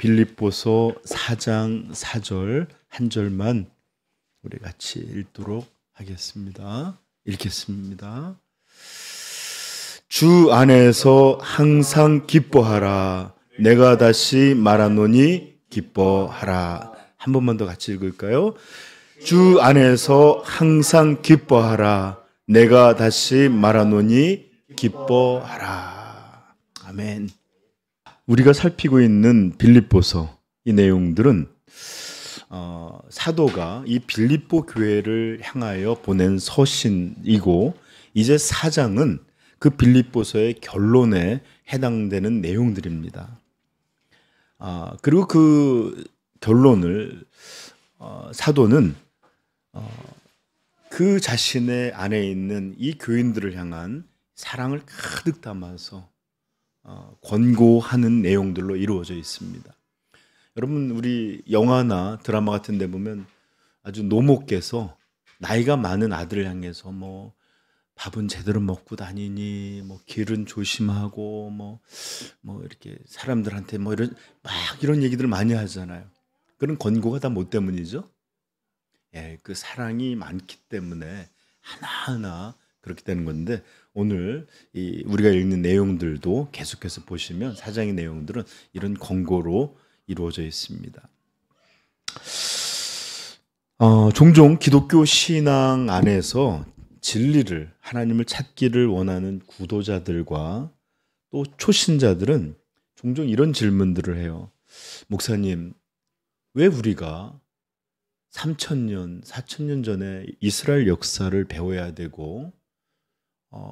빌립보서 4장 4절 한 절만 우리 같이 읽도록 하겠습니다. 읽겠습니다. 주 안에서 항상 기뻐하라. 내가 다시 말하노니 기뻐하라. 한 번만 더 같이 읽을까요? 주 안에서 항상 기뻐하라. 내가 다시 말하노니 기뻐하라. 아멘. 우리가 살피고 있는 빌립보서 이 내용들은 사도가 이 빌립보 교회를 향하여 보낸 서신이고, 이제 4장은 그 빌립보서의 결론에 해당되는 내용들입니다. 그리고 그 결론을 사도는 그 자신의 안에 있는 이 교인들을 향한 사랑을 가득 담아서 권고하는 내용들로 이루어져 있습니다. 여러분, 우리 영화나 드라마 같은 데 보면 아주 노모께서 나이가 많은 아들을 향해서 뭐 밥은 제대로 먹고 다니니, 뭐 길은 조심하고, 뭐 이렇게 사람들한테 뭐 이런 얘기들을 많이 하잖아요. 그런 권고가 다 뭐 때문이죠? 예, 그 사랑이 많기 때문에 하나하나 그렇게 되는 건데, 오늘 우리가 읽는 내용들도 계속해서 보시면 4장의 내용들은 이런 권고로 이루어져 있습니다. 종종 기독교 신앙 안에서 진리를, 하나님을 찾기를 원하는 구도자들과 또 초신자들은 종종 이런 질문들을 해요. 목사님, 왜 우리가 3,000년, 4,000년 전에 이스라엘 역사를 배워야 되고,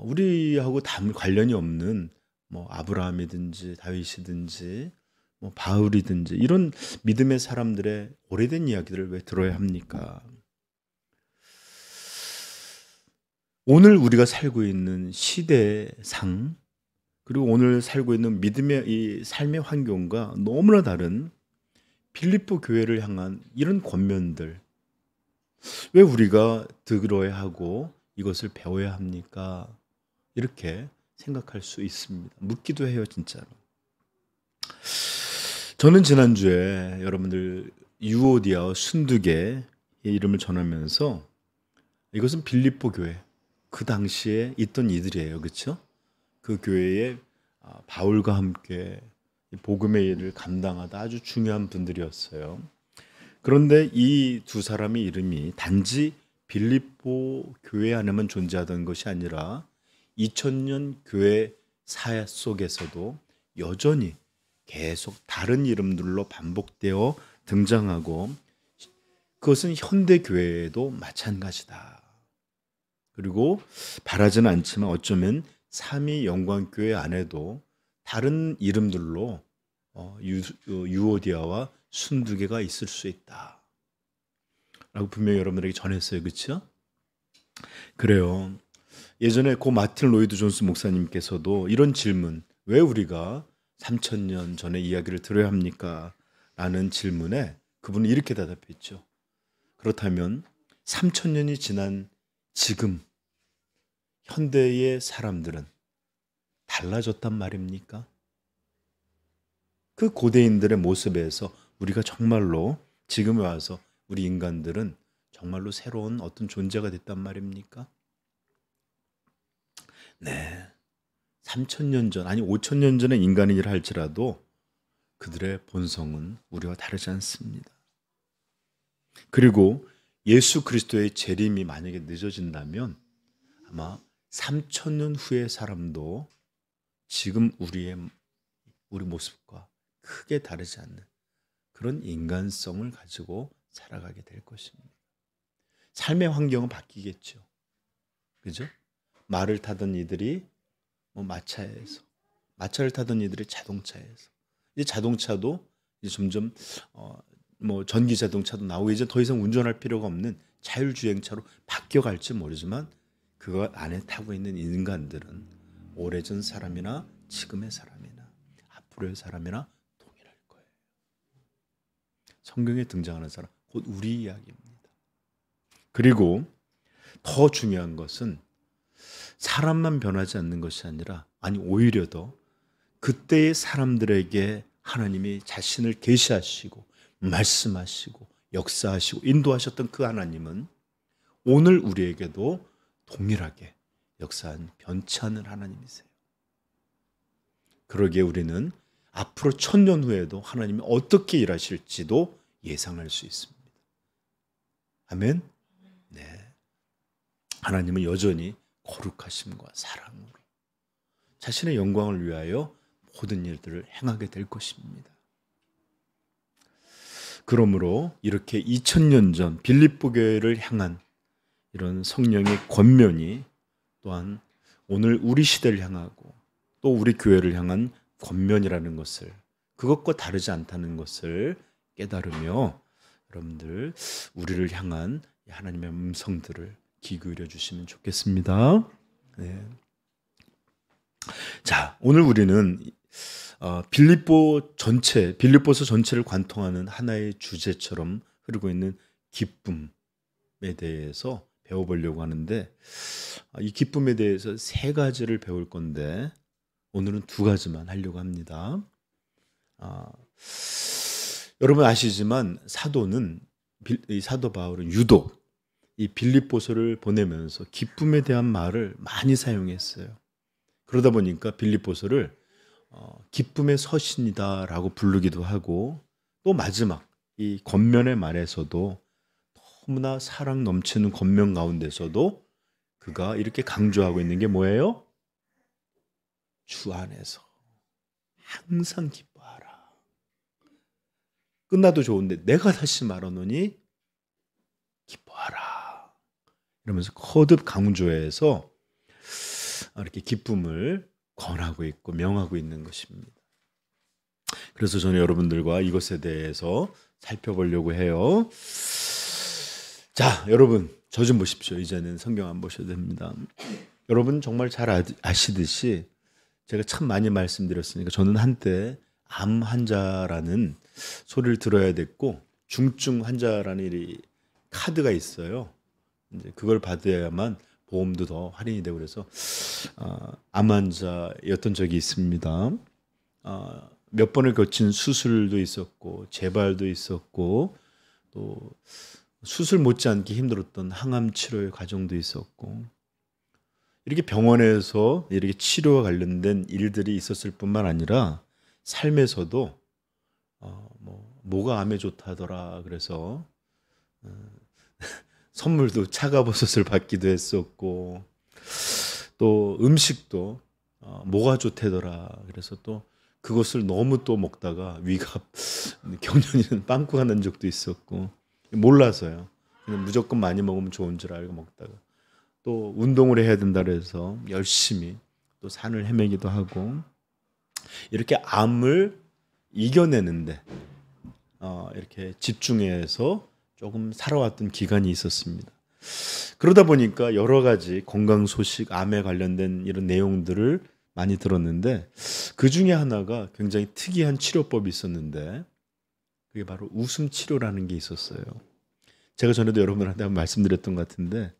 우리하고 관련이 없는 뭐 아브라함이든지 다윗이든지 뭐 바울이든지 이런 믿음의 사람들의 오래된 이야기들을 왜 들어야 합니까? 오늘 우리가 살고 있는 시대상, 그리고 오늘 살고 있는 믿음의 이 삶의 환경과 너무나 다른 빌립보 교회를 향한 이런 권면들, 왜 우리가 들어야 하고 이것을 배워야 합니까? 이렇게 생각할 수 있습니다. 묻기도 해요, 진짜로. 저는 지난주에 여러분들 유오디아와 순두계의 이름을 전하면서, 이것은 빌립보 교회, 그 당시에 있던 이들이에요. 그렇죠? 그 교회에 바울과 함께 복음의 일을 감당하다 아주 중요한 분들이었어요. 그런데 이 두 사람의 이름이 단지 빌립보 교회 안에만 존재하던 것이 아니라 2000년 교회 사야 속에서도 여전히 계속 다른 이름들로 반복되어 등장하고, 그것은 현대 교회에도 마찬가지다. 그리고 바라지는 않지만 어쩌면 삼위 영광교회 안에도 다른 이름들로 유오디아와 순두계가 있을 수 있다 라고 분명히 여러분들에게 전했어요. 그렇죠? 그래요. 예전에 고 마틴 로이드 존스 목사님께서도 이런 질문, 왜 우리가 3,000년 전의 이야기를 들어야 합니까? 라는 질문에 그분은 이렇게 대답했죠. 그렇다면 3,000년이 지난 지금 현대의 사람들은 달라졌단 말입니까? 그 고대인들의 모습에서 우리가 정말로 지금에 와서 우리 인간들은 정말로 새로운 어떤 존재가 됐단 말입니까? 네, 3,000년 전, 아니 5,000년 전의 인간이라 할지라도 그들의 본성은 우리와 다르지 않습니다. 그리고 예수 그리스도의 재림이 만약에 늦어진다면 아마 3,000년 후의 사람도 지금 우리 모습과 크게 다르지 않는 그런 인간성을 가지고 살아가게 될 것입니다. 삶의 환경은 바뀌겠죠. 그죠? 말을 타던 이들이 마차에서, 마차를 타던 이들이 자동차에서, 이제 자동차도 이제 점점 전기 자동차도 나오고 이제 더 이상 운전할 필요가 없는 자율주행차로 바뀌어갈지 모르지만, 그것 안에 타고 있는 인간들은 오래전 사람이나 지금의 사람이나 앞으로의 사람이나 동일할 거예요. 성경에 등장하는 사람, 곧 우리 이야기입니다. 그리고 더 중요한 것은 사람만 변하지 않는 것이 아니라, 오히려 더 그때의 사람들에게 하나님이 자신을 계시하시고 말씀하시고 역사하시고 인도하셨던 그 하나님은 오늘 우리에게도 동일하게 역사한 변치 않는 하나님이세요. 그러기에 우리는 앞으로 1000년 후에도 하나님이 어떻게 일하실지도 예상할 수 있습니다. 아멘. 네. 하나님은 여전히 거룩하심과 사랑으로 자신의 영광을 위하여 모든 일들을 행하게 될 것입니다. 그러므로 이렇게 2000년 전 빌립보 교회를 향한 이런 성령의 권면이 또한 오늘 우리 시대를 향하고 또 우리 교회를 향한 권면이라는 것을, 그것과 다르지 않다는 것을 깨달으며 여러분들 우리를 향한 하나님의 음성들을 귀 기울여 주시면 좋겠습니다. 네. 자, 오늘 우리는 빌립보서 전체를 관통하는 하나의 주제처럼 흐르고 있는 기쁨에 대해서 배워보려고 하는데, 이 기쁨에 대해서 3가지를 배울 건데 오늘은 2가지만 하려고 합니다. 여러분 아시지만 사도 바울은 유독 이 빌립보서를 보내면서 기쁨에 대한 말을 많이 사용했어요. 그러다 보니까 빌립보서를 기쁨의 서신이다라고 부르기도 하고, 또 마지막 이 권면의 말에서도 너무나 사랑 넘치는 권면 가운데서도 그가 이렇게 강조하고 있는 게 뭐예요? 주 안에서 항상 기뻐하라. 끝나도 좋은데 내가 다시 말하노니 기뻐하라. 이러면서 거듭 강조해서 이렇게 기쁨을 권하고 있고 명하고 있는 것입니다. 그래서 저는 여러분들과 이것에 대해서 살펴보려고 해요. 자, 여러분 저 좀 보십시오. 이제는 성경 안 보셔도 됩니다. 여러분 정말 잘 아시듯이 제가 참 많이 말씀드렸으니까 저는 한때 암 환자라는 소리를 들어야 됐고 중증 환자라는 이 카드가 있어요. 이제 그걸 받아야만 보험도 더 할인이 되고 그래서 암 환자였던 적이 있습니다. 몇 번을 거친 수술도 있었고 재발도 있었고 또 수술 못지않게 힘들었던 항암 치료의 과정도 있었고, 이렇게 병원에서 이렇게 치료와 관련된 일들이 있었을 뿐만 아니라 삶에서도 뭐가 암에 좋다더라 그래서 선물도 차가버섯을 받기도 했었고, 또 음식도 뭐가 좋다더라 그래서 또 그것을 너무 또 먹다가 위가 경련이는 빵꾸가 난 적도 있었고, 몰라서요. 그냥 무조건 많이 먹으면 좋은 줄 알고 먹다가 또 운동을 해야 된다 그래서 열심히 또 산을 헤매기도 하고, 이렇게 암을 이겨내는데 이렇게 집중해서 조금 살아왔던 기간이 있었습니다. 그러다 보니까 여러 가지 건강 소식, 암에 관련된 이런 내용들을 많이 들었는데, 그 중에 하나가 굉장히 특이한 치료법이 있었는데 그게 바로 웃음 치료라는 게 있었어요. 제가 전에도 여러분한테 한번 말씀드렸던 것 같은데,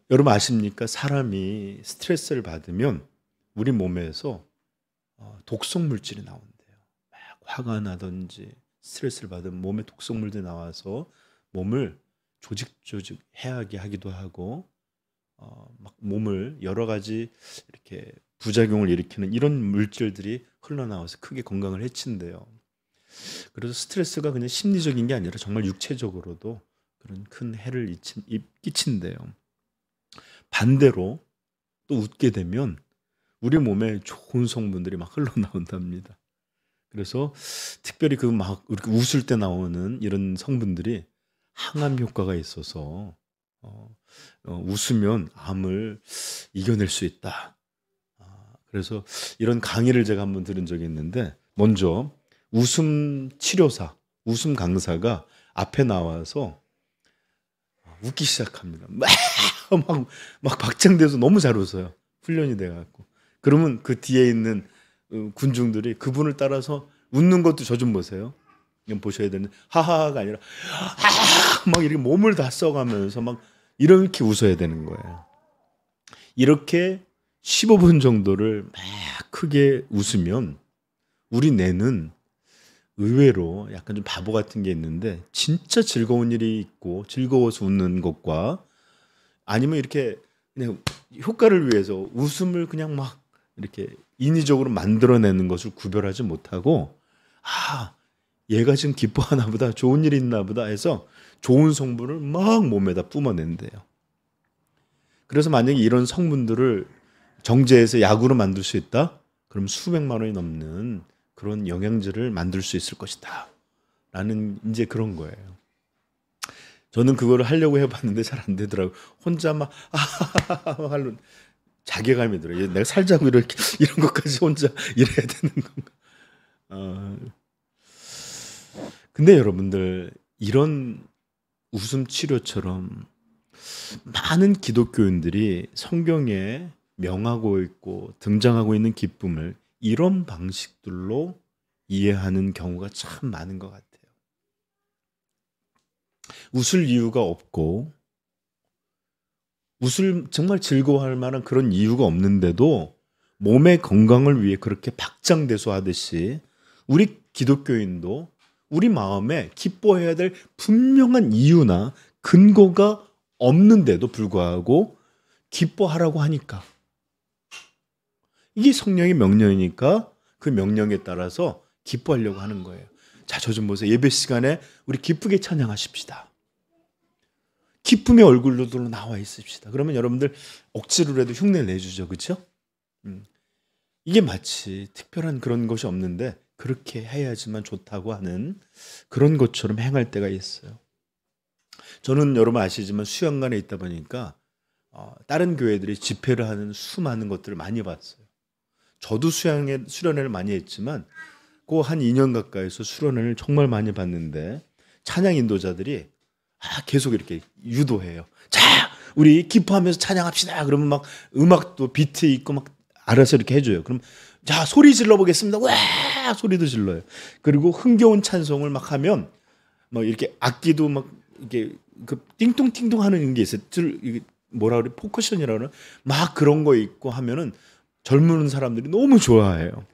여러분 아십니까? 사람이 스트레스를 받으면 우리 몸에서 독성 물질이 나온대요. 막 화가 나든지 스트레스를 받으면 몸에 독성 물질이 나와서 몸을 조직조직해하게 하기도 하고, 막 몸을 여러 가지 이렇게 부작용을 일으키는 이런 물질들이 흘러나와서 크게 건강을 해친대요. 그래서 스트레스가 그냥 심리적인 게 아니라 정말 육체적으로도 그런 큰 해를 끼친대요. 반대로 또 웃게 되면 우리 몸에 좋은 성분들이 막 흘러나온답니다. 그래서 특별히 그 막 이렇게 웃을 때 나오는 이런 성분들이 항암 효과가 있어서 웃으면 암을 이겨낼 수 있다. 그래서 이런 강의를 제가 한번 들은 적이 있는데, 먼저 웃음 치료사, 웃음 강사가 앞에 나와서 웃기 시작합니다. 막 박장대서 너무 잘 웃어요. 훈련이 돼갖고. 그러면 그 뒤에 있는 군중들이 그분을 따라서 웃는 것도 저 좀 보세요. 이건 보셔야 되는, 하하가 아니라 막 이렇게 몸을 다 써가면서 막 이렇게 웃어야 되는 거예요. 이렇게 15분 정도를 막 크게 웃으면 우리 뇌는 의외로 약간 좀 바보 같은 게 있는데 진짜 즐거운 일이 있고 즐거워서 웃는 것과 아니면 이렇게 그냥 효과를 위해서 웃음을 그냥 막 이렇게 인위적으로 만들어내는 것을 구별하지 못하고 아, 얘가 지금 기뻐하나 보다, 좋은 일이 있나 보다 해서 좋은 성분을 막 몸에다 뿜어낸대요. 그래서 만약에 이런 성분들을 정제해서 약으로 만들 수 있다? 그럼 수백만 원이 넘는 그런 영양제를 만들 수 있을 것이다. 라는 이제 그런 거예요. 저는 그거를 하려고 해봤는데 잘 안 되더라고요. 혼자 막 하는 자괴감이 들어요. 내가 살자고 이렇게 이런 것까지 혼자 이래야 되는 건가? 근데 여러분들 이런 웃음 치료처럼 많은 기독교인들이 성경에 명하고 있고 등장하고 있는 기쁨을 이런 방식들로 이해하는 경우가 참 많은 것 같아요. 웃을 이유가 없고 웃을 정말 즐거워할 만한 그런 이유가 없는데도 몸의 건강을 위해 그렇게 박장대소하듯이 우리 기독교인도 우리 마음에 기뻐해야 될 분명한 이유나 근거가 없는데도 불구하고 기뻐하라고 하니까 이게 성령의 명령이니까 그 명령에 따라서 기뻐하려고 하는 거예요. 자, 저 좀 보세요. 예배 시간에 우리 기쁘게 찬양하십시다. 기쁨의 얼굴로 나와 있읍시다. 그러면 여러분들 억지로라도 흉내를 내주죠. 그렇죠? 이게 마치 특별한 그런 것이 없는데 그렇게 해야지만 좋다고 하는 그런 것처럼 행할 때가 있어요. 저는 여러분 아시지만 수양관에 있다 보니까 다른 교회들이 집회를 하는 수많은 것들을 많이 봤어요. 저도 수련회를 많이 했지만 그 한 2년 가까이서 수련회를 정말 많이 봤는데 찬양 인도자들이 계속 이렇게 유도해요. 자, 우리 기뻐하면서 찬양합시다. 그러면 막 음악도 비트 있고 막 알아서 이렇게 해줘요. 그럼 자, 소리 질러 보겠습니다. 와, 소리도 질러요. 그리고 흥겨운 찬송을 막 하면 막 이렇게 악기도 막 이게 그 띵동띵동 하는 게 있어요. 이게 뭐라 그래? 포커션이라 그러나? 막 그런 거 있고 하면은 젊은 사람들이 너무 좋아해요.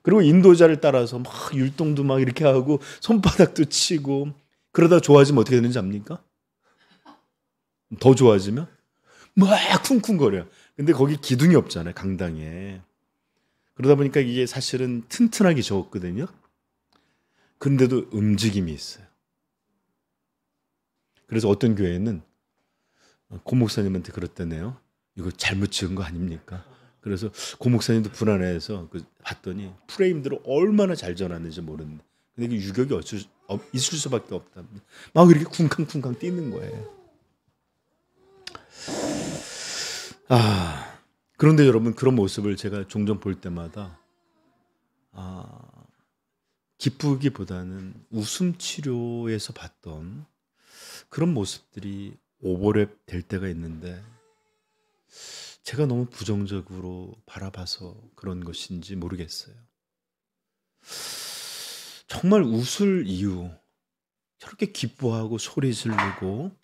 그리고 인도자를 따라서 막 율동도 막 이렇게 하고 손바닥도 치고 그러다 좋아지면 어떻게 되는지 압니까? 더 좋아지면 막 쿵쿵거려요. 근데 거기 기둥이 없잖아요. 강당에. 그러다 보니까 이게 사실은 튼튼하기 적었거든요. 근데도 움직임이 있어요. 그래서 어떤 교회는 고 목사님한테 그랬다네요. 이거 잘못 지은 거 아닙니까? 그래서 고 목사님도 불안해서 봤더니 프레임들을 얼마나 잘 전하는지 모르는데 근데 그 유격이 있을 수밖에 없다. 막 이렇게 쿵쾅쿵쾅 뛰는 거예요. 그런데 여러분 그런 모습을 제가 종종 볼 때마다 기쁘기보다는 웃음 치료에서 봤던 그런 모습들이 오버랩 될 때가 있는데 제가 너무 부정적으로 바라봐서 그런 것인지 모르겠어요. 정말 웃을 이유, 저렇게 기뻐하고 소리 지르고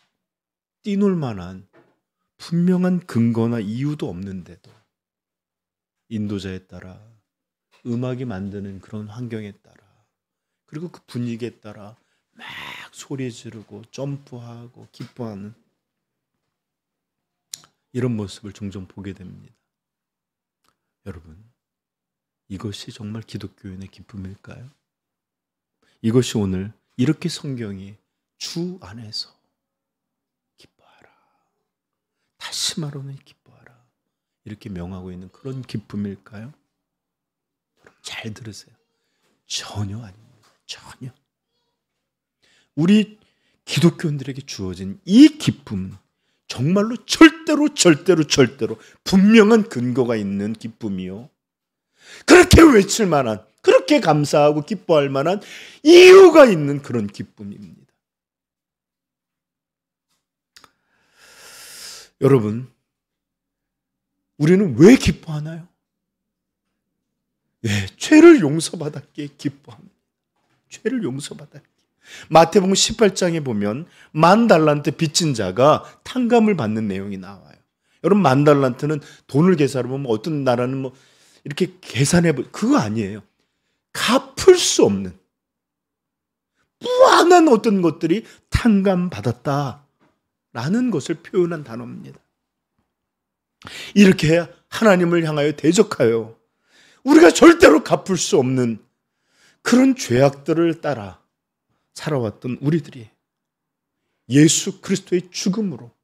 뛰놀 만한 분명한 근거나 이유도 없는데도 인도자에 따라 음악이 만드는 그런 환경에 따라 그리고 그 분위기에 따라 막 소리 지르고 점프하고 기뻐하는 이런 모습을 종종 보게 됩니다. 여러분, 이것이 정말 기독교인의 기쁨일까요? 이것이 오늘 이렇게 성경이 주 안에서 기뻐하라. 다시 말하면 기뻐하라. 이렇게 명하고 있는 그런 기쁨일까요? 여러분 잘 들으세요. 전혀 아닙니다. 전혀. 우리 기독교인들에게 주어진 이 기쁨은 정말로 절대로 분명한 근거가 있는 기쁨이요. 그렇게 외칠 만한, 그렇게 감사하고 기뻐할 만한 이유가 있는 그런 기쁨입니다. 여러분, 우리는 왜 기뻐하나요? 예, 죄를 용서받았기에 기뻐합니다. 죄를 용서받았기에. 마태복음 18장에 보면 10,000달란트 빚진 자가 탕감을 받는 내용이 나와요. 여러분 10,000달란트는 돈을 계산해 보면 어떤 나라는 뭐 이렇게 계산해 그거 아니에요. 갚을 수 없는 무한한 어떤 것들이 탕감받았다라는 것을 표현한 단어입니다. 이렇게 하나님을 향하여 대적하여 우리가 절대로 갚을 수 없는 그런 죄악들을 따라 살아왔던 우리들이 예수 그리스도의 죽음으로,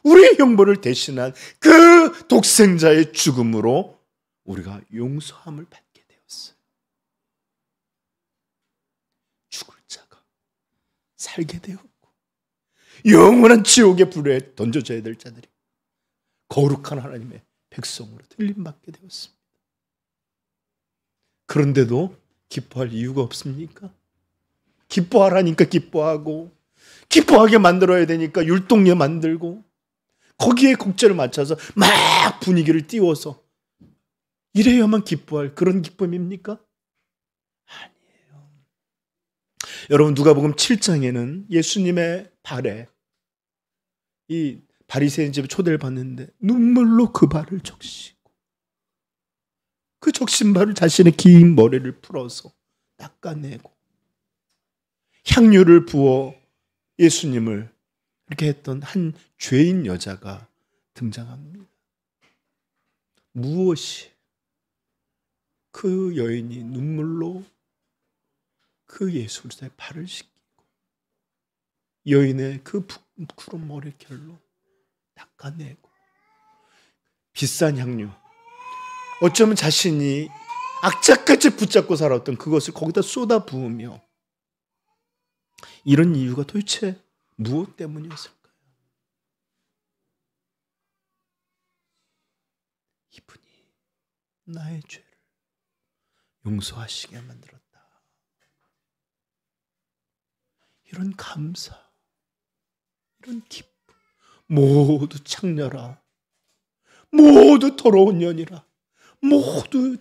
우리의 형벌을 대신한 그 독생자의 죽음으로 우리가 용서함을 받게 되었어요. 죽을 자가 살게 되었고, 영원한 지옥의 불에 던져져야 될 자들이 거룩한 하나님의 백성으로 들림받게 되었습니다. 그런데도 기뻐할 이유가 없습니까? 기뻐하라니까 기뻐하고, 기뻐하게 만들어야 되니까 율동여 만들고, 거기에 곡절을 맞춰서 막 분위기를 띄워서 이래야만 기뻐할 그런 기쁨입니까? 아니에요. 여러분, 누가복음 7장에는 예수님의 발에, 이 바리새인 집에 초대를 받는데 눈물로 그 발을 적시고, 그 적신 발을 자신의 긴 머리를 풀어서 닦아내고, 향유를 부어 예수님을 이렇게 했던 한 죄인 여자가 등장합니다. 무엇이 그 여인이 눈물로 그 예수 그리스도의 발을 씻기고 여인의 그 부끄러운 머리결로 닦아내고, 비싼 향유, 어쩌면 자신이 악착같이 붙잡고 살았던 그것을 거기다 쏟아 부으며, 이런 이유가 도대체 무엇 때문이었을까요? 이분이 나의 죄를 용서하시게 만들었다. 이런 감사, 이런 기쁨, 모두 창녀라, 모두 더러운 년이라, 모두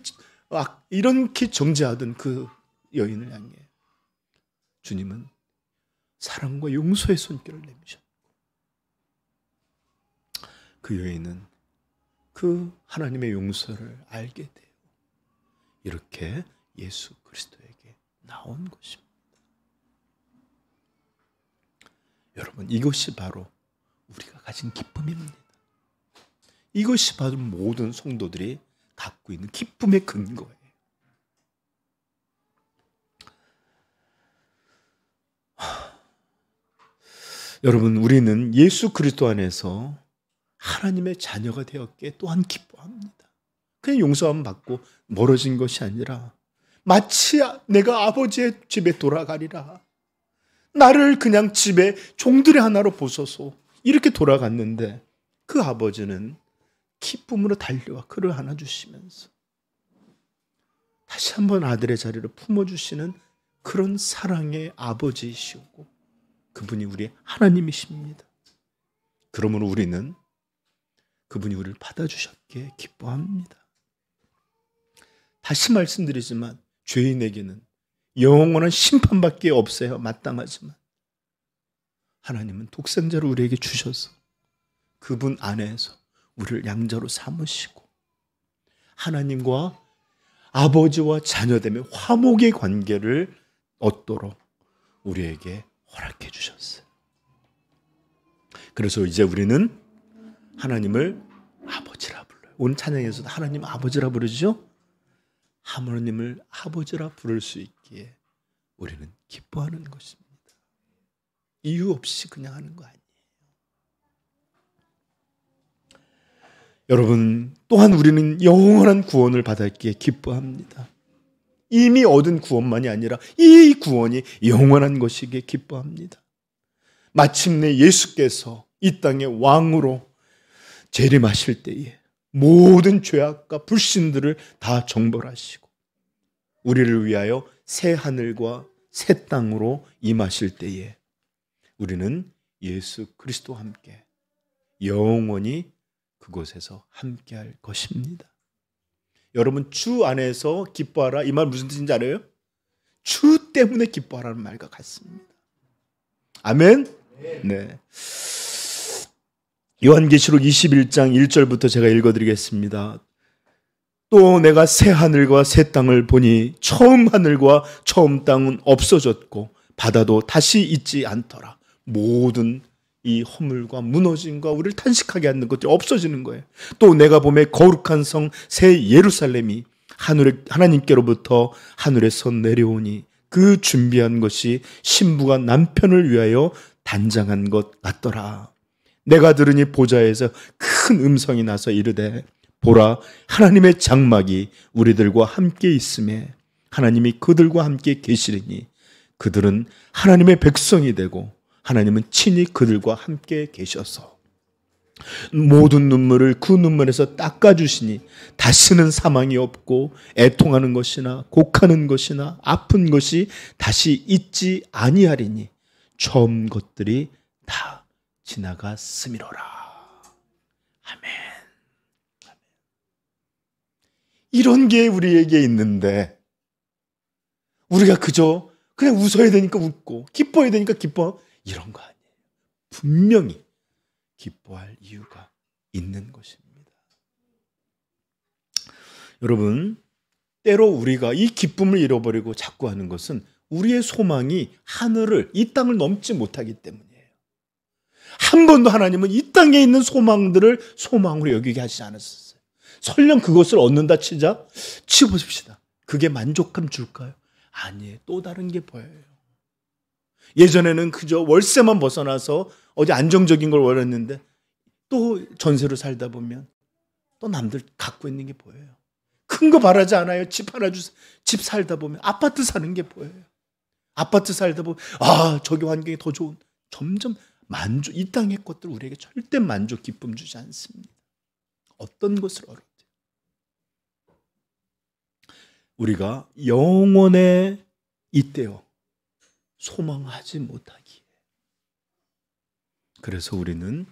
이렇게 정죄하던 그 여인을 향해 주님은 사랑과 용서의 손길을 내미셨고, 그 여인은 그 하나님의 용서를 알게 돼요. 이렇게 예수 그리스도에게 나온 것입니다. 여러분, 이것이 바로 우리가 가진 기쁨입니다. 이것이 바로 모든 성도들이 갖고 있는 기쁨의 근거예요. 여러분, 우리는 예수 그리스도 안에서 하나님의 자녀가 되었기에 또한 기뻐합니다. 그냥 용서함 받고 멀어진 것이 아니라 마치 내가 아버지의 집에 돌아가리라, 나를 그냥 집에 종들의 하나로 보소서, 이렇게 돌아갔는데 그 아버지는 기쁨으로 달려와 그를 안아주시면서 다시 한번 아들의 자리를 품어주시는 그런 사랑의 아버지이시고, 그분이 우리 하나님이십니다. 그러므로 우리는 그분이 우리를 받아주셨기에 기뻐합니다. 다시 말씀드리지만 죄인에게는 영원한 심판밖에 없어야 마땅하지만, 하나님은 독생자를 우리에게 주셔서 그분 안에서 우리를 양자로 삼으시고 하나님과 아버지와 자녀됨의 화목의 관계를 얻도록 우리에게 허락해 주셨어요. 그래서 이제 우리는 하나님을 아버지라 불러요. 오늘 찬양에서도 하나님 아버지라 부르죠. 하나님을 아버지라 부를 수 있기에 우리는 기뻐하는 것입니다. 이유 없이 그냥 하는 거 아니에요. 여러분, 또한 우리는 영원한 구원을 받았기에 기뻐합니다. 이미 얻은 구원만이 아니라 이 구원이 영원한 것이기에 기뻐합니다. 마침내 예수께서 이 땅의 왕으로 재림하실 때에 모든 죄악과 불신들을 다 정벌하시고 우리를 위하여 새 하늘과 새 땅으로 임하실 때에 우리는 예수 그리스도와 함께 영원히 그곳에서 함께할 것입니다. 여러분, 주 안에서 기뻐하라, 이 말 무슨 뜻인지 알아요? 주 때문에 기뻐하라는 말과 같습니다. 아멘? 네. 요한계시록 21장 1절부터 제가 읽어드리겠습니다. 또 내가 새 하늘과 새 땅을 보니 처음 하늘과 처음 땅은 없어졌고 바다도 다시 있지 않더라. 모든 이 허물과 무너짐과 우리를 탄식하게 하는 것들이 없어지는 거예요. 또 내가 보매 거룩한 성 새 예루살렘이 하나님께로부터 하늘에서 내려오니 그 준비한 것이 신부가 남편을 위하여 단장한 것 같더라. 내가 들으니 보좌에서 큰 음성이 나서 이르되 보라, 하나님의 장막이 우리들과 함께 있음에 하나님이 그들과 함께 계시리니 그들은 하나님의 백성이 되고 하나님은 친히 그들과 함께 계셔서 모든 눈물을 그 눈물에서 닦아주시니 다시는 사망이 없고 애통하는 것이나 곡하는 것이나 아픈 것이 다시 있지 아니하리니 처음 것들이 다 지나갔음이로라. 아멘. 이런 게 우리에게 있는데 우리가 그냥 웃어야 되니까 웃고 기뻐야 되니까 기뻐, 이런 거 아니에요. 분명히 기뻐할 이유가 있는 것입니다. 여러분, 때로 우리가 이 기쁨을 잃어버리고 자꾸 하는 것은 우리의 소망이 하늘을, 이 땅을 넘지 못하기 때문이에요. 한 번도 하나님은 이 땅에 있는 소망들을 소망으로 여기게 하지 않았었어요. 설령 그것을 얻는다 치자, 치워보십시다. 그게 만족감 줄까요? 아니에요. 또 다른 게 보여요. 예전에는 그저 월세만 벗어나서 어디 안정적인 걸 원했는데 또 전세로 살다 보면 또 남들 갖고 있는 게 보여요. 큰 거 바라지 않아요. 집 하나 주세요. 집 살다 보면 아파트 사는 게 보여요. 아파트 살다 보면 저기 환경이 더 좋은, 점점 만족, 이 땅의 것들 우리에게 절대 만족, 기쁨 주지 않습니다. 어떤 것을 얻어요? 우리가 영원에 있대요. 소망하지 못하기에. 그래서 우리는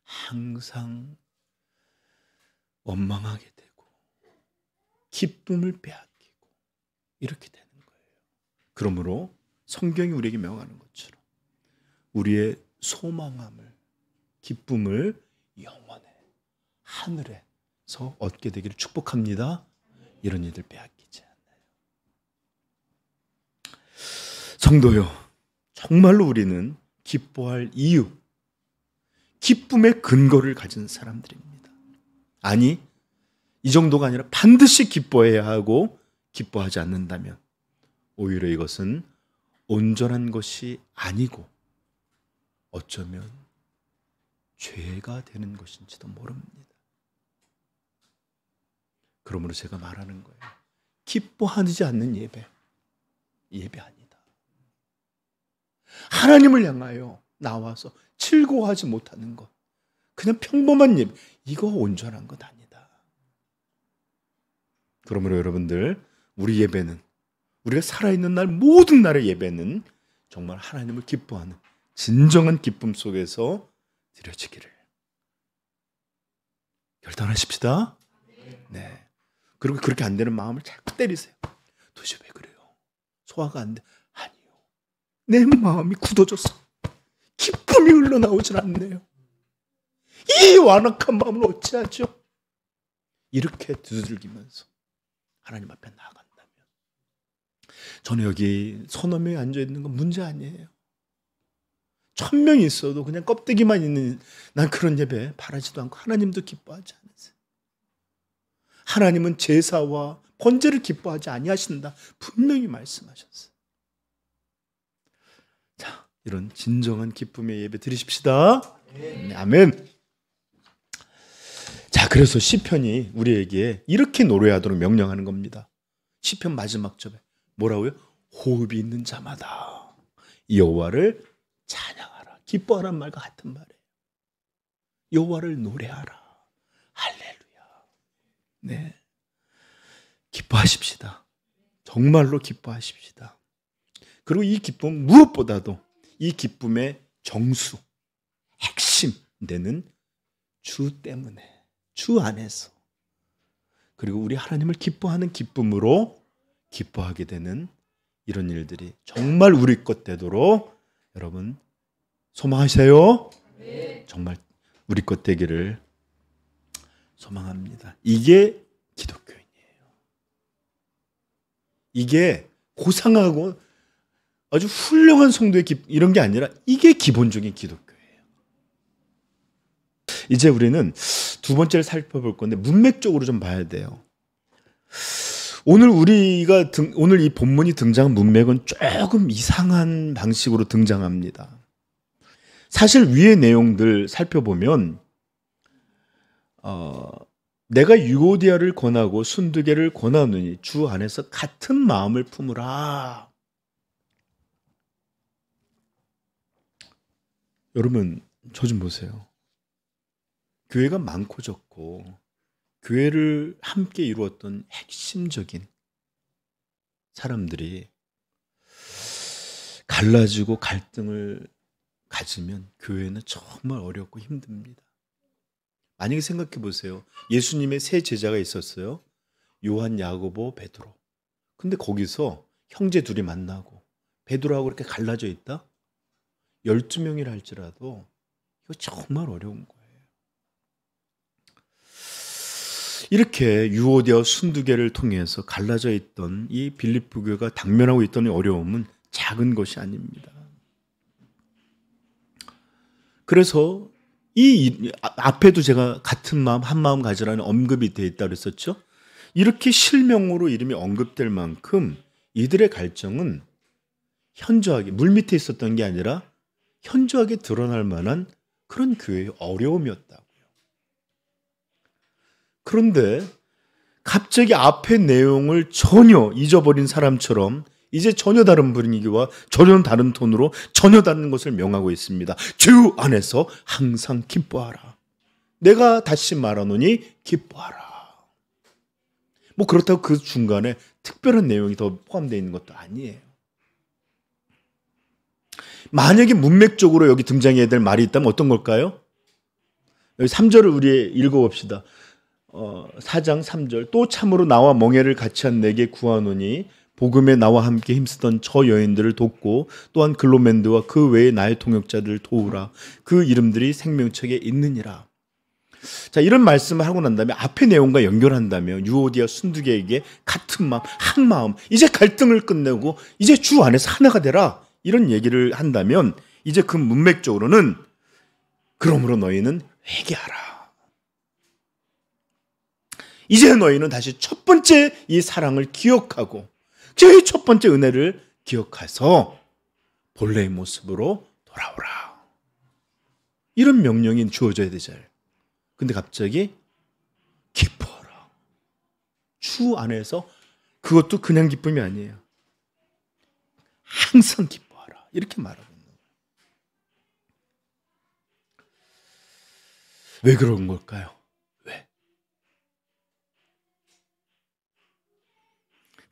항상 원망하게 되고 기쁨을 빼앗기고 이렇게 되는 거예요. 그러므로 성경이 우리에게 명하는 것처럼 우리의 소망함을, 기쁨을 영원에 하늘에서 얻게 되기를 축복합니다. 이런 일들 빼앗기지 않아요. 성도요, 정말로 우리는 기뻐할 이유, 기쁨의 근거를 가진 사람들입니다. 아니, 이 정도가 아니라 반드시 기뻐해야 하고 기뻐하지 않는다면 오히려 이것은 온전한 것이 아니고 어쩌면 죄가 되는 것인지도 모릅니다. 그러므로 제가 말하는 거예요. 기뻐하지 않는 예배 아니다. 하나님을 향하여 나와서 즐거워하지 못하는 것, 그냥 평범한 예배, 이거 온전한 것 아니다. 그러므로 여러분들, 우리 예배는, 우리가 살아있는 날 모든 날의 예배는 정말 하나님을 기뻐하는 진정한 기쁨 속에서 드려지기를 결단하십시다. 네. 그리고 그렇게 안 되는 마음을 자꾸 때리세요. 도대체 왜 그래요? 소화가 안 돼. 아니요. 내 마음이 굳어졌어. 기쁨이 흘러나오질 않네요. 이 완악한 마음을 어찌하죠? 이렇게 두들기면서 하나님 앞에 나아간다면, 저는 여기 서너 명이 앉아있는 건 문제 아니에요. 1000명이 있어도 그냥 껍데기만 있는, 난 그런 예배 바라지도 않고 하나님도 기뻐하지 않으세요. 하나님은 제사와 번제를 기뻐하지 아니하신다, 분명히 말씀하셨어요. 자, 이런 진정한 기쁨의 예배 드리십시다. 네, 아멘. 자, 그래서 시편이 우리에게 이렇게 노래하도록 명령하는 겁니다. 시편 마지막 절에 뭐라고요? 호흡이 있는 자마다 여호와를 찬양하라. 기뻐하란 말과 같은 말이에요. 여호와를 노래하라. 할렐루야. 네, 기뻐하십시다. 정말로 기뻐하십시다. 그리고 이 기쁨, 무엇보다도 이 기쁨의 정수, 핵심 되는 주 때문에, 주 안에서, 그리고 우리 하나님을 기뻐하는 기쁨으로 기뻐하게 되는 이런 일들이 정말 우리 것 되도록 여러분 소망하세요. 정말 우리 것 되기를 소망합니다. 이게 기독교인이에요. 이게 고상하고 아주 훌륭한 성도의 이런 게 아니라 이게 기본적인 기독교예요. 이제 우리는 두 번째를 살펴볼 건데 문맥적으로 좀 봐야 돼요. 오늘 이 본문이 등장한 문맥은 조금 이상한 방식으로 등장합니다. 사실 위의 내용들 살펴보면 내가 유오디아를 권하고 순두개를 권하노니 주 안에서 같은 마음을 품으라. 여러분, 저 좀 보세요. 교회가 많고 적고 교회를 함께 이루었던 핵심적인 사람들이 갈라지고 갈등을 가지면 교회는 정말 어렵고 힘듭니다. 만약에 생각해 보세요. 예수님의 세 제자가 있었어요. 요한, 야고보, 베드로. 근데 거기서 형제 둘이 만나고 베드로하고 이렇게 갈라져 있다? 12명이라 할지라도 이거 정말 어려운 거예요. 이렇게 유오디아 순두개를 통해서 갈라져 있던 이 빌립보 교회가 당면하고 있던 어려움은 작은 것이 아닙니다. 그래서 앞에도 제가 같은 마음 한 마음 가지라는 언급이 되어 있다고 했었죠. 이렇게 실명으로 이름이 언급될 만큼 이들의 갈증은 현저하게 물밑에 있었던 게 아니라 현저하게 드러날 만한 그런 교회의 어려움이었다고요. 그런데 갑자기 앞의 내용을 전혀 잊어버린 사람처럼 이제 전혀 다른 분위기와 전혀 다른 톤으로 전혀 다른 것을 명하고 있습니다. 주 안에서 항상 기뻐하라. 내가 다시 말하노니 기뻐하라. 뭐 그렇다고 그 중간에 특별한 내용이 더 포함되어 있는 것도 아니에요. 만약에 문맥적으로 여기 등장해야 될 말이 있다면 어떤 걸까요? 여기 3절을 우리 읽어봅시다. 4장 3절. 또 참으로 나와 멍에를 같이 한 내게 구하노니 복음에 나와 함께 힘쓰던 저 여인들을 돕고 또한 글로멘드와 그 외의 나의 동역자들을 도우라. 그 이름들이 생명책에 있느니라. 자, 이런 말씀을 하고 난 다음에 앞의 내용과 연결한다면 유오디아 순두개에게 같은 마음, 한 마음, 이제 갈등을 끝내고 이제 주 안에서 하나가 되라. 이런 얘기를 한다면 이제 그 문맥적으로는 그러므로 너희는 회개하라. 이제 너희는 다시 첫 번째 이 사랑을 기억하고 제일 첫 번째 은혜를 기억해서 본래의 모습으로 돌아오라. 이런 명령이 주어져야 되잖아요. 근데 갑자기 기뻐하라. 주 안에서 그것도 그냥 기쁨이 아니에요. 항상 기뻐하라. 이렇게 말하고 있는 거예요. 왜 그런 걸까요? 왜?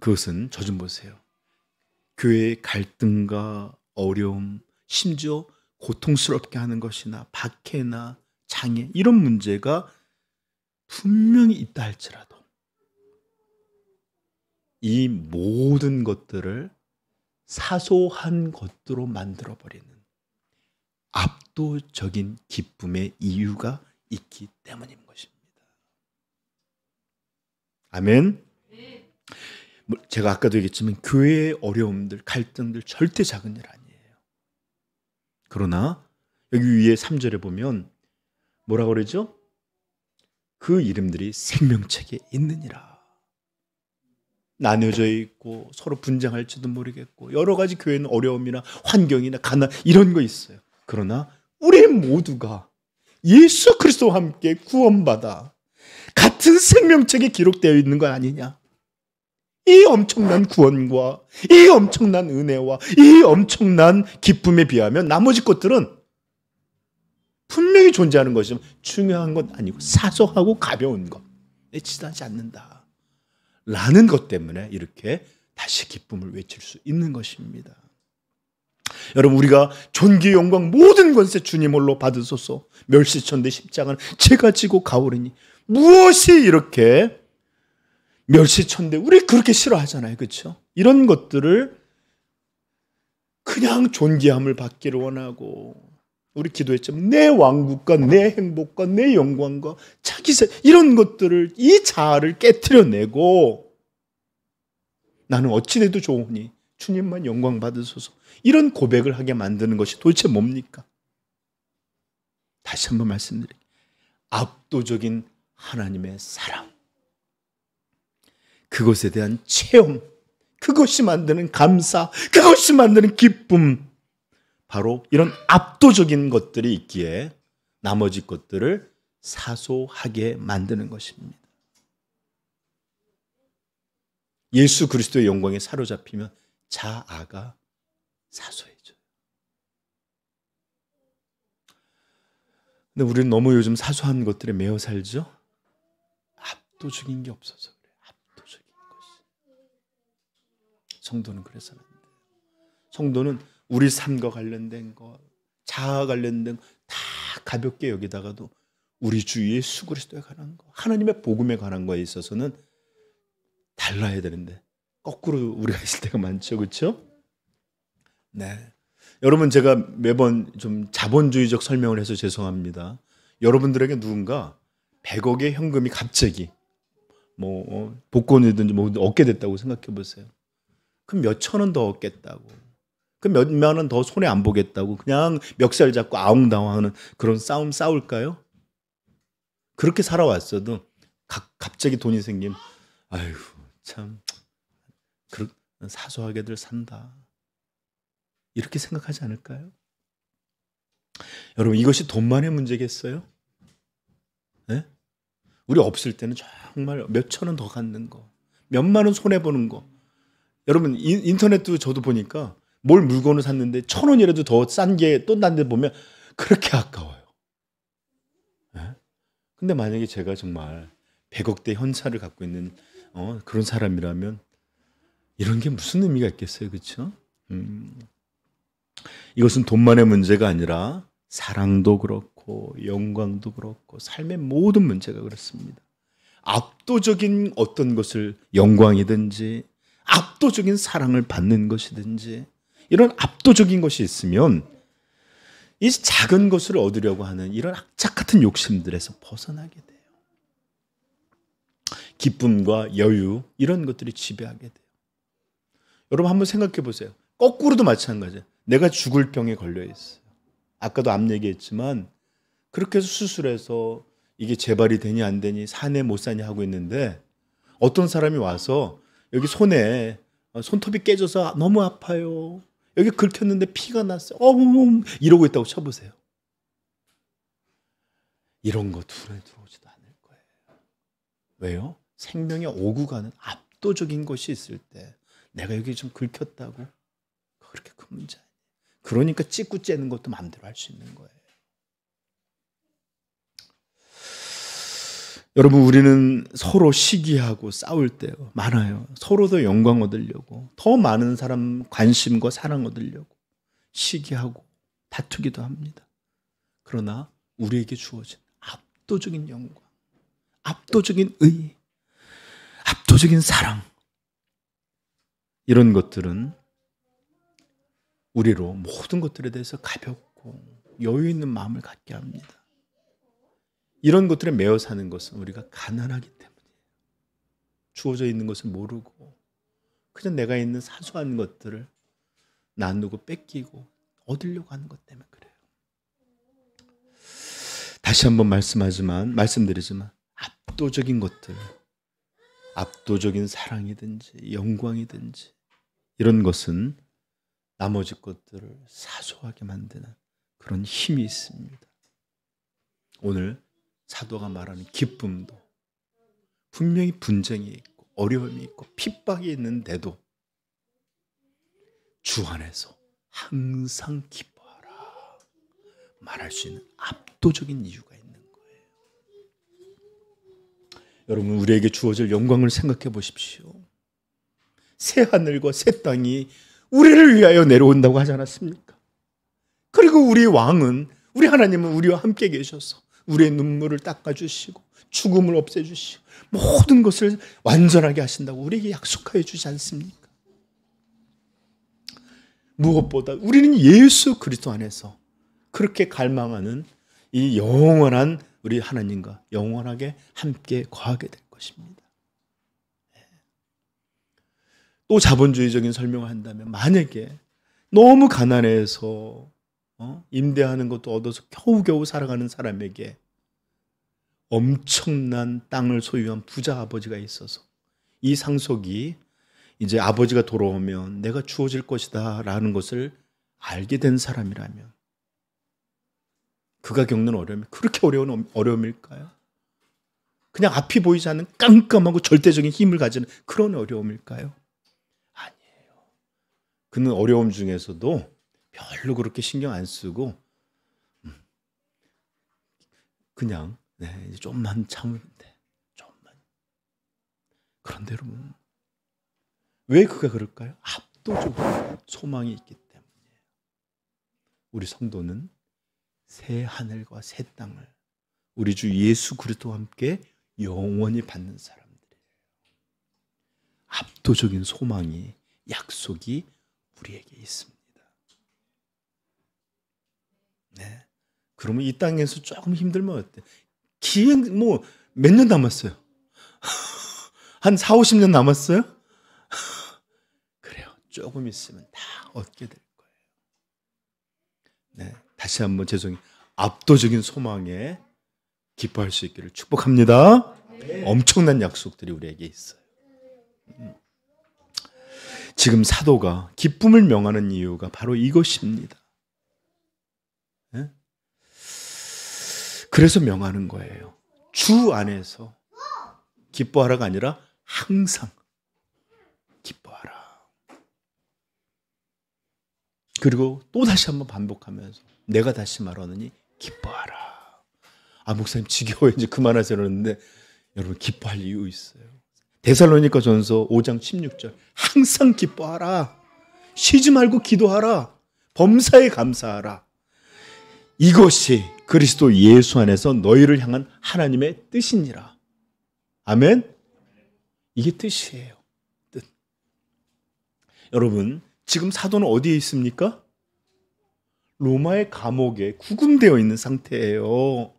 그것은 저 좀 보세요. 교회의 갈등과 어려움, 심지어 고통스럽게 하는 것이나 박해나 장애 이런 문제가 분명히 있다 할지라도 이 모든 것들을 사소한 것으로 만들어버리는 압도적인 기쁨의 이유가 있기 때문인 것입니다. 아멘. 제가 아까도 얘기했지만 교회의 어려움들, 갈등들 절대 작은 일 아니에요. 그러나 여기 위에 3절에 보면 뭐라고 그러죠? 그 이름들이 생명책에 있느니라. 나뉘어져 있고 서로 분쟁할지도 모르겠고 여러 가지 교회는 어려움이나 환경이나 가난 이런 거 있어요. 그러나 우리 모두가 예수 그리스도와 함께 구원받아 같은 생명책에 기록되어 있는 거 아니냐? 이 엄청난 구원과 이 엄청난 은혜와 이 엄청난 기쁨에 비하면 나머지 것들은 분명히 존재하는 것이지만 중요한 건 아니고 사소하고 가벼운 것, 지나지 않는다 라는 것 때문에 이렇게 다시 기쁨을 외칠 수 있는 것입니다. 여러분, 우리가 존귀 영광 모든 권세 주님 홀로 받으소서. 멸시천대 십자가는 제가 지고 가오리니. 무엇이 이렇게 멸시천대, 우리 그렇게 싫어하잖아요, 그렇죠? 이런 것들을 그냥 존귀함을 받기를 원하고, 우리 기도했지만 내 왕국과 내 행복과 내 영광과 자기 이런 것들을, 이 자아를 깨트려내고 나는 어찌돼도 좋으니 주님만 영광 받으소서. 이런 고백을 하게 만드는 것이 도대체 뭡니까? 다시 한번 말씀드릴게요. 압도적인 하나님의 사랑, 그것에 대한 체험, 그것이 만드는 감사, 그것이 만드는 기쁨, 바로 이런 압도적인 것들이 있기에 나머지 것들을 사소하게 만드는 것입니다. 예수 그리스도의 영광에 사로잡히면 자아가 사소해져요. 근데 우리는 너무 요즘 사소한 것들에 매여 살죠? 압도적인 게 없어서 그래요. 압도적인 것이. 성도는 그래서는 안 돼요. 성도는 우리 삶과 관련된 것, 자아와 관련된 것 다 가볍게 여기다가도 우리 주 예수 그리스도에 관한 것, 하나님의 복음에 관한 거에 있어서는 달라야 되는데 거꾸로 우리가 있을 때가 많죠. 그렇죠? 네. 여러분, 제가 매번 좀 자본주의적 설명을 해서 죄송합니다. 여러분들에게 누군가 100억의 현금이 갑자기 복권이든지 뭐 얻게 됐다고 생각해 보세요. 그럼 몇천 원 더 얻겠다고, 그럼 몇만 원 더 손해 안 보겠다고 그냥 멱살 잡고 아웅다웅하는 그런 싸움 싸울까요? 그렇게 살아왔어도 갑자기 돈이 생기면 아이고 참 사소하게들 산다, 이렇게 생각하지 않을까요? 여러분, 이것이 돈만의 문제겠어요? 네? 우리 없을 때는 정말 몇천 원 더 갖는 거, 몇만 원 손해보는 거. 여러분, 인터넷도 저도 보니까 뭘 물건을 샀는데 1,000원이라도 더 싼 게 또 딴 데 보면 그렇게 아까워요. 네? 근데 만약에 제가 정말 100억대 현찰을 갖고 있는 그런 사람이라면 이런 게 무슨 의미가 있겠어요? 그렇죠? 이것은 돈만의 문제가 아니라 사랑도 그렇고 영광도 그렇고 삶의 모든 문제가 그렇습니다. 압도적인 어떤 것을, 영광이든지 압도적인 사랑을 받는 것이든지 이런 압도적인 것이 있으면 이 작은 것을 얻으려고 하는 이런 악착 같은 욕심들에서 벗어나게 돼요. 기쁨과 여유, 이런 것들이 지배하게 돼요. 여러분, 한번 생각해 보세요. 거꾸로도 마찬가지예요. 내가 죽을 병에 걸려 있어요. 아까도 앞 얘기했지만 그렇게 해서 수술해서 이게 재발이 되니 안 되니 사네 못 사니 하고 있는데 어떤 사람이 와서 여기 손에 손톱이 깨져서 너무 아파요, 여기 긁혔는데 피가 났어요, 이러고 있다고 쳐보세요. 이런 거 눈에 들어오지도 않을 거예요. 왜요? 생명의 오고 가는 압도적인 것이 있을 때 내가 여기 좀 긁혔다고 그렇게 큰 문제 아니에요. 그러니까 찍고 째는 것도 마음대로 할 수 있는 거예요. 여러분, 우리는 서로 시기하고 싸울 때 많아요. 서로 더 영광 얻으려고, 더 많은 사람 관심과 사랑 얻으려고 시기하고 다투기도 합니다. 그러나 우리에게 주어진 압도적인 영광, 압도적인 의, 압도적인 사랑, 이런 것들은 우리로 모든 것들에 대해서 가볍고 여유 있는 마음을 갖게 합니다. 이런 것들에 매여 사는 것은 우리가 가난하기 때문이에요. 주어져 있는 것을 모르고 그냥 내가 있는 사소한 것들을 나누고 뺏기고 얻으려고 하는 것 때문에 그래요. 다시 한번 말씀드리지만 압도적인 것들, 압도적인 사랑이든지 영광이든지 이런 것은 나머지 것들을 사소하게 만드는 그런 힘이 있습니다. 오늘 사도가 말하는 기쁨도 분명히 분쟁이 있고 어려움이 있고 핍박이 있는데도 주 안에서 항상 기뻐하라 말할 수 있는 압도적인 이유가 있는 거예요. 여러분, 우리에게 주어질 영광을 생각해 보십시오. 새 하늘과 새 땅이 우리를 위하여 내려온다고 하지 않았습니까? 그리고 우리 왕은, 우리 하나님은 우리와 함께 계셔서 우리의 눈물을 닦아주시고 죽음을 없애주시고 모든 것을 완전하게 하신다고 우리에게 약속하여 주지 않습니까? 무엇보다 우리는 예수 그리스도 안에서 그렇게 갈망하는 이 영원한 우리 하나님과 영원하게 함께 거하게 될 것입니다. 또 자본주의적인 설명을 한다면 만약에 너무 가난해서 임대하는 것도 얻어서 겨우겨우 살아가는 사람에게 엄청난 땅을 소유한 부자 아버지가 있어서 이 상속이 이제 아버지가 돌아오면 내가 주어질 것이다 라는 것을 알게 된 사람이라면 그가 겪는 어려움이 그렇게 어려운 어려움일까요? 그냥 앞이 보이지 않는 깜깜하고 절대적인 힘을 가지는 그런 어려움일까요? 아니에요. 그는 어려움 중에서도 별로 그렇게 신경 안 쓰고 그냥 이제 좀만 참으면 돼. 좀만. 그런데 여러분 왜 그가 그럴까요? 압도적으로 소망이 있기 때문이에요. 우리 성도는 새 하늘과 새 땅을 우리 주 예수 그리스도와 함께 영원히 받는 사람들이에요. 압도적인 소망이 약속이 우리에게 있습니다. 네. 그러면 이 땅에서 조금 힘들면 어때? 기행 몇 년 남았어요? 한 4, 50년 남았어요? 그래요. 조금 있으면 다 얻게 될 거예요. 네. 다시 한번 죄송해요. 압도적인 소망에 기뻐할 수 있기를 축복합니다. 엄청난 약속들이 우리에게 있어요. 지금 사도가 기쁨을 명하는 이유가 바로 이것입니다. 네? 그래서 명하는 거예요. 주 안에서 기뻐하라가 아니라 항상 기뻐하라. 그리고 또 다시 한번 반복하면서 내가 다시 말하느니 기뻐하라. 목사님 지겨워요. 이제 그만하세요. 그러는데 여러분 기뻐할 이유 있어요. 데살로니가 전서 5장 16절 항상 기뻐하라. 쉬지 말고 기도하라. 범사에 감사하라. 이것이 그리스도 예수 안에서 너희를 향한 하나님의 뜻이니라. 아멘. 이게 뜻이에요. 뜻. 여러분 지금 사도는 어디에 있습니까? 로마의 감옥에 구금되어 있는 상태예요.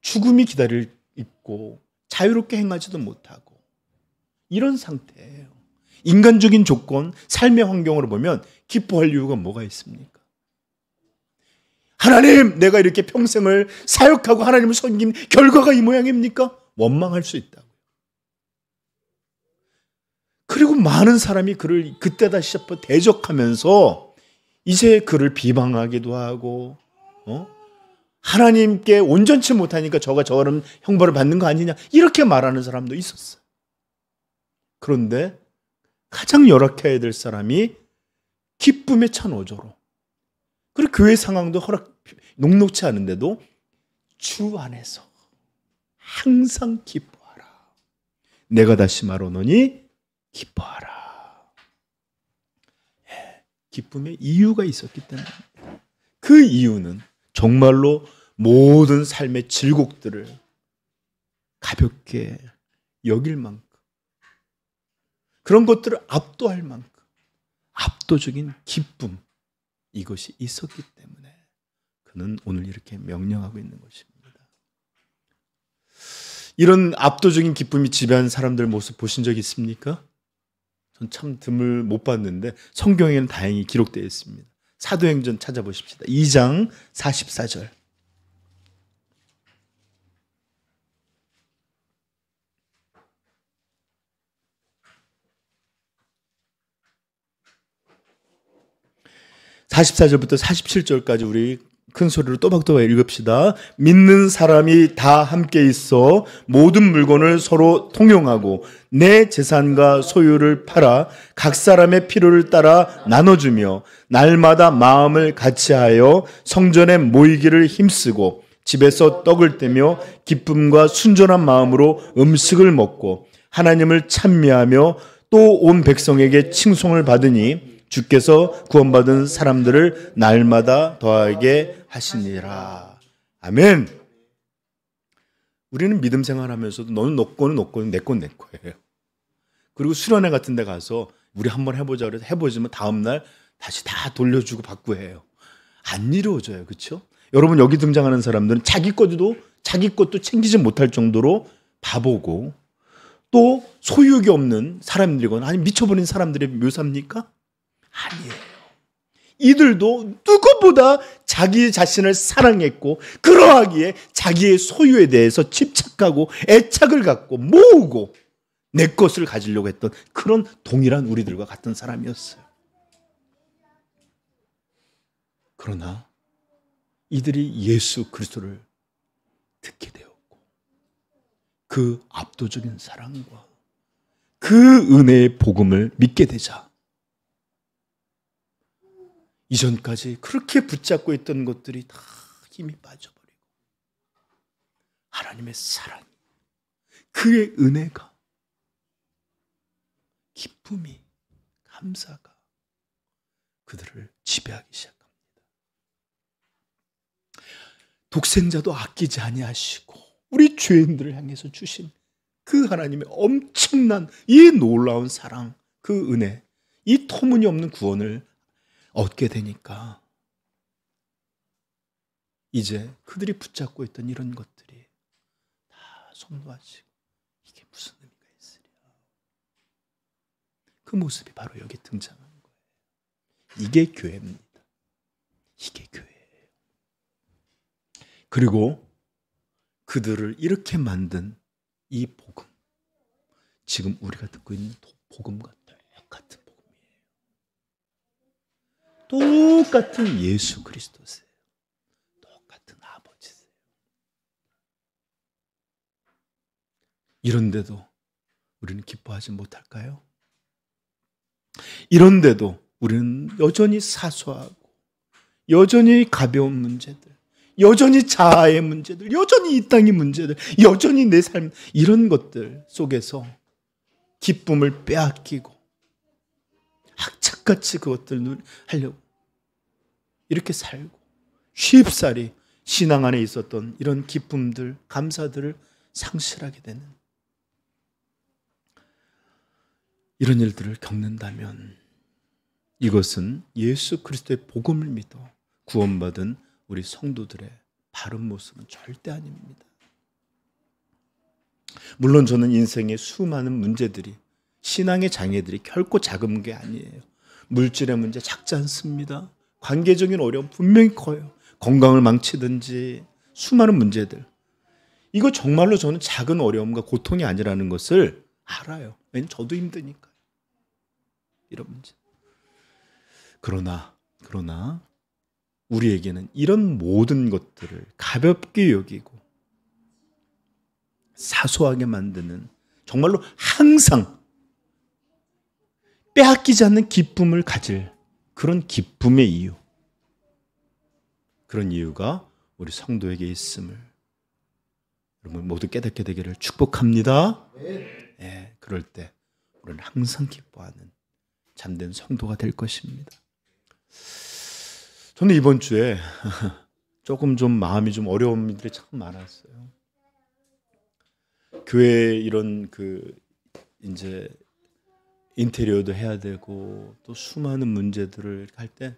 죽음이 기다릴 있고 자유롭게 행하지도 못하고 이런 상태예요. 인간적인 조건, 삶의 환경으로 보면 기뻐할 이유가 뭐가 있습니까? 하나님, 내가 이렇게 평생을 사역하고 하나님을 섬긴 결과가 이 모양입니까? 원망할 수 있다고요. 그리고 많은 사람이 그를 그때다 시작부터 대적하면서 이제 그를 비방하기도 하고 하나님께 온전치 못하니까 저런 형벌을 받는 거 아니냐 이렇게 말하는 사람도 있었어요. 그런데 가장 열악해야 될 사람이 기쁨에 찬 어조로 그리고 교회 상황도 녹록치 않은데도 주 안에서 항상 기뻐하라. 내가 다시 말하노니 기뻐하라. 기쁨의 이유가 있었기 때문에 그 이유는 정말로 모든 삶의 질곡들을 가볍게 여길 만큼 그런 것들을 압도할 만큼 압도적인 기쁨 이것이 있었기 때문에 그는 오늘 이렇게 명령하고 있는 것입니다. 이런 압도적인 기쁨이 지배한 사람들 모습 보신 적 있습니까? 전 참 드물 못 봤는데 성경에는 다행히 기록되어 있습니다. 사도행전 찾아보십시다. 2장 44절. (44절부터) (47절까지) 우리 큰 소리로 또박또박 읽읍시다. 믿는 사람이 다 함께 있어 모든 물건을 서로 통용하고 내 재산과 소유를 팔아 각 사람의 필요를 따라 나눠주며 날마다 마음을 같이하여 성전에 모이기를 힘쓰고 집에서 떡을 떼며 기쁨과 순전한 마음으로 음식을 먹고 하나님을 찬미하며 또 온 백성에게 칭송을 받으니 주께서 구원받은 사람들을 날마다 더하게 하시니라. 아멘. 우리는 믿음 생활하면서도 너는 너 거는 너 거는 내 건 내 거예요. 그리고 수련회 같은 데 가서 우리 한번 해보자 그래서 해보지만 다음날 다시 다 돌려주고 받고 해요. 안 이루어져요. 그렇죠? 여러분 여기 등장하는 사람들은 자기 것도 챙기지 못할 정도로 바보고 또 소유욕이 없는 사람들이거나 아니 미쳐버린 사람들의 묘사입니까? 아니에요. 이들도 누구보다 자기 자신을 사랑했고 그러하기에 자기의 소유에 대해서 집착하고 애착을 갖고 모으고 내 것을 가지려고 했던 그런 동일한 우리들과 같은 사람이었어요. 그러나 이들이 예수 그리스도를 듣게 되었고 그 압도적인 사랑과 그 은혜의 복음을 믿게 되자 이전까지 그렇게 붙잡고 있던 것들이 다 힘이 빠져버리고 하나님의 사랑이, 그의 은혜가, 기쁨이, 감사가 그들을 지배하기 시작합니다. 독생자도 아끼지 아니하시고 우리 죄인들을 향해서 주신 그 하나님의 엄청난 이 놀라운 사랑, 그 은혜, 이 터무니없는 구원을 얻게 되니까 이제 그들이 붙잡고 있던 이런 것들이 다 손놓아지고 이게 무슨 의미가 있으랴. 그 모습이 바로 여기 등장한 거예요. 이게 교회입니다. 이게 교회예요. 그리고 그들을 이렇게 만든 이 복음, 지금 우리가 듣고 있는 복음과 똑같은 복음이에요. 똑같은 예수 그리스도세요. 똑같은 아버지세요. 이런데도 우리는 기뻐하지 못할까요? 이런데도 우리는 여전히 사소하고 여전히 가벼운 문제들, 여전히 자아의 문제들, 여전히 이 땅의 문제들, 여전히 내 삶, 이런 것들 속에서 기쁨을 빼앗기고 학착같이 그것들을 하려고 이렇게 살고 쉽사리 신앙 안에 있었던 이런 기쁨들, 감사들을 상실하게 되는 이런 일들을 겪는다면 이것은 예수 그리스도의 복음을 믿어 구원받은 우리 성도들의 바른 모습은 절대 아닙니다. 물론 저는 인생의 수많은 문제들이, 신앙의 장애들이 결코 작은 게 아니에요. 물질의 문제 작지 않습니다. 관계적인 어려움 분명히 커요. 건강을 망치든지 수많은 문제들. 이거 정말로 저는 작은 어려움과 고통이 아니라는 것을 알아요. 왜냐하면 저도 힘드니까요. 이런 문제. 그러나 우리에게는 이런 모든 것들을 가볍게 여기고 사소하게 만드는, 정말로 항상 빼앗기지 않는 기쁨을 가질 그런 기쁨의 이유, 그런 이유가 우리 성도에게 있음을 여러분 모두 깨닫게 되기를 축복합니다. 네, 그럴 때 우리는 항상 기뻐하는 참된 성도가 될 것입니다. 저는 이번 주에 조금 좀 마음이 좀 어려운 일들이 참 많았어요. 교회 이런 이제 인테리어도 해야 되고 또 수많은 문제들을 할 때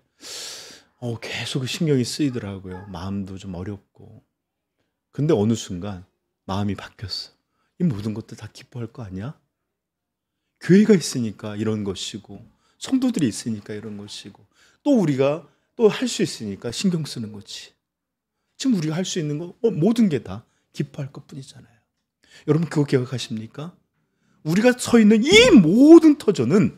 계속 신경이 쓰이더라고요. 마음도 좀 어렵고. 근데 어느 순간 마음이 바뀌었어. 이 모든 것들 다 기뻐할 거 아니야? 교회가 있으니까 이런 것이고 성도들이 있으니까 이런 것이고 또 우리가 또 할 수 있으니까 신경 쓰는 거지. 지금 우리가 할 수 있는 거 모든 게 다 기뻐할 것뿐이잖아요. 여러분 그거 기억하십니까? 우리가 서 있는 이 모든 터전은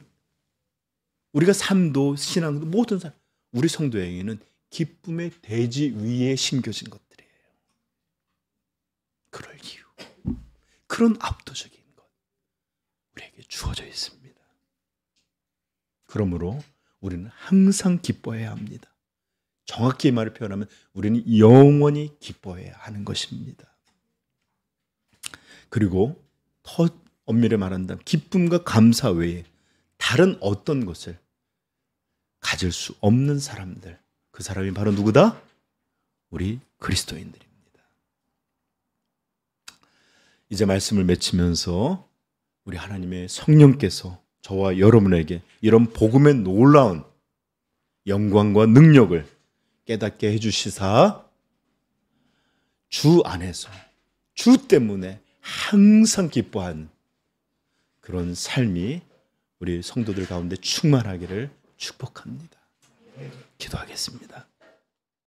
우리가 삶도 신앙도 모든 삶, 우리 성도에게는 기쁨의 대지 위에 심겨진 것들이에요. 그럴 이유, 그런 압도적인 것 우리에게 주어져 있습니다. 그러므로 우리는 항상 기뻐해야 합니다. 정확히 이 말을 표현하면 우리는 영원히 기뻐해야 하는 것입니다. 그리고 더 엄밀히 말한다면 기쁨과 감사 외에 다른 어떤 것을 가질 수 없는 사람들, 그 사람이 바로 누구다? 우리 그리스도인들입니다. 이제 말씀을 맺히면서 우리 하나님의 성령께서 저와 여러분에게 이런 복음의 놀라운 영광과 능력을 깨닫게 해주시사 주 안에서 주 때문에 항상 기뻐한 그런 삶이 우리 성도들 가운데 충만하기를 축복합니다. 기도하겠습니다.